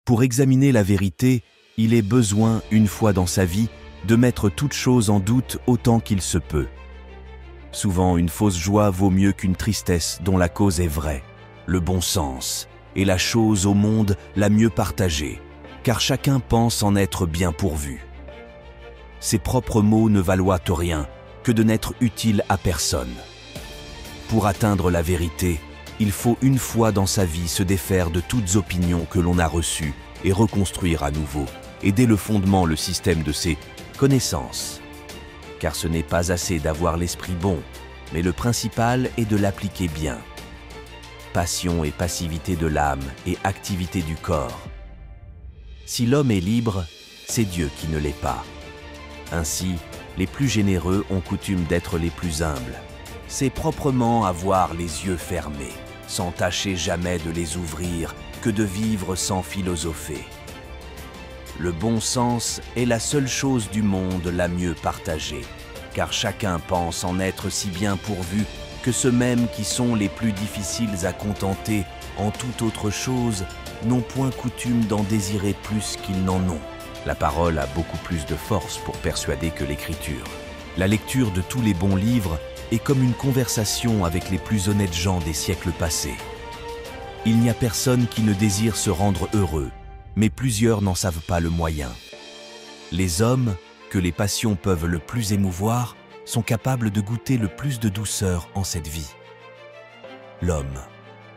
Pour examiner la vérité, il est besoin, une fois dans sa vie, de mettre toute chose en doute autant qu'il se peut. Souvent, une fausse joie vaut mieux qu'une tristesse dont la cause est vraie. Le bon sens est la chose au monde la mieux partagée, car chacun pense en être bien pourvu. Ses propres mots ne valent rien que de n'être utiles à personne. Pour atteindre la vérité, il faut une fois dans sa vie se défaire de toutes opinions que l'on a reçues et reconstruire à nouveau, et dès le fondement le système de ses connaissances. Car ce n'est pas assez d'avoir l'esprit bon, mais le principal est de l'appliquer bien. Passion et passivité de l'âme et activité du corps. Si l'homme est libre, c'est Dieu qui ne l'est pas. Ainsi, les plus généreux ont coutume d'être les plus humbles. C'est proprement avoir les yeux fermés, sans tâcher jamais de les ouvrir, que de vivre sans philosopher. Le bon sens est la seule chose du monde la mieux partagée, car chacun pense en être si bien pourvu que ceux-mêmes qui sont les plus difficiles à contenter en toute autre chose n'ont point coutume d'en désirer plus qu'ils n'en ont. La parole a beaucoup plus de force pour persuader que l'écriture. La lecture de tous les bons livres est comme une conversation avec les plus honnêtes gens des siècles passés. Il n'y a personne qui ne désire se rendre heureux, mais plusieurs n'en savent pas le moyen. Les hommes, que les passions peuvent le plus émouvoir, sont capables de goûter le plus de douceur en cette vie. L'homme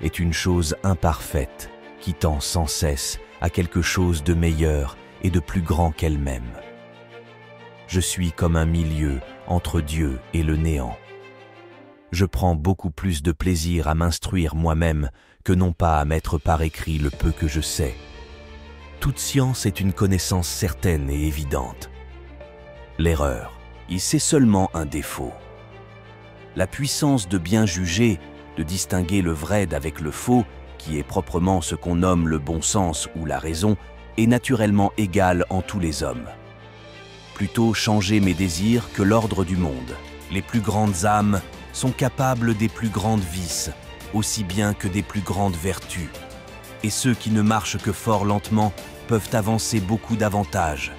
est une chose imparfaite qui tend sans cesse à quelque chose de meilleur et de plus grand qu'elle-même. Je suis comme un milieu entre Dieu et le néant. Je prends beaucoup plus de plaisir à m'instruire moi-même que non pas à mettre par écrit le peu que je sais. Toute science est une connaissance certaine et évidente. L'erreur, c'est seulement un défaut. La puissance de bien juger, de distinguer le vrai d'avec le faux, qui est proprement ce qu'on nomme le bon sens ou la raison, est naturellement égale en tous les hommes. Plutôt changer mes désirs que l'ordre du monde. Les plus grandes âmes sont capables des plus grandes vices, aussi bien que des plus grandes vertus. Et ceux qui ne marchent que fort lentement peuvent avancer beaucoup davantage,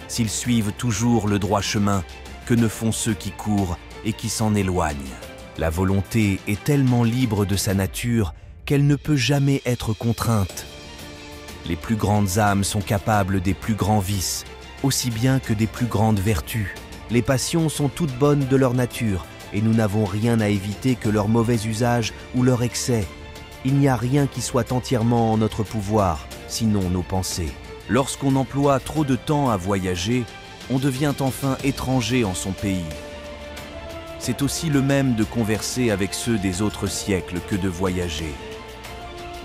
s'ils suivent toujours le droit chemin que ne font ceux qui courent et qui s'en éloignent. La volonté est tellement libre de sa nature qu'elle ne peut jamais être contrainte. Les plus grandes âmes sont capables des plus grands vices, aussi bien que des plus grandes vertus. Les passions sont toutes bonnes de leur nature, et nous n'avons rien à éviter que leur mauvais usage ou leur excès. Il n'y a rien qui soit entièrement en notre pouvoir, sinon nos pensées. Lorsqu'on emploie trop de temps à voyager, on devient enfin étranger en son pays. C'est aussi le même de converser avec ceux des autres siècles que de voyager.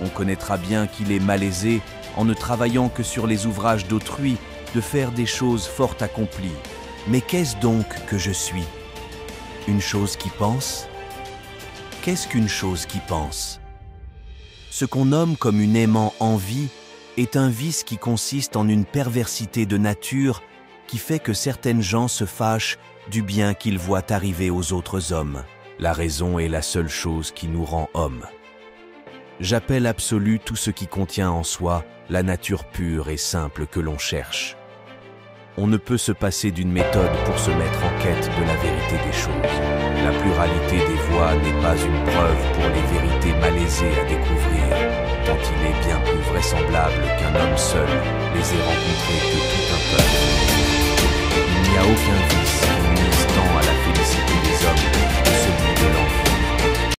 On connaîtra bien qu'il est malaisé, en ne travaillant que sur les ouvrages d'autrui, de faire des choses fort accomplies. Mais qu'est-ce donc que je suis? Une chose qui pense? Qu'est-ce qu'une chose qui pense? Ce qu'on nomme comme une aimant envie est un vice qui consiste en une perversité de nature qui fait que certaines gens se fâchent du bien qu'ils voient arriver aux autres hommes. La raison est la seule chose qui nous rend hommes. J'appelle absolu tout ce qui contient en soi la nature pure et simple que l'on cherche. On ne peut se passer d'une méthode pour se mettre en quête de la vérité des choses. La pluralité des voies n'est pas une preuve pour les vérités malaisées à découvrir, tant il est bien plus vraisemblable qu'un homme seul les ait rencontrées que toutes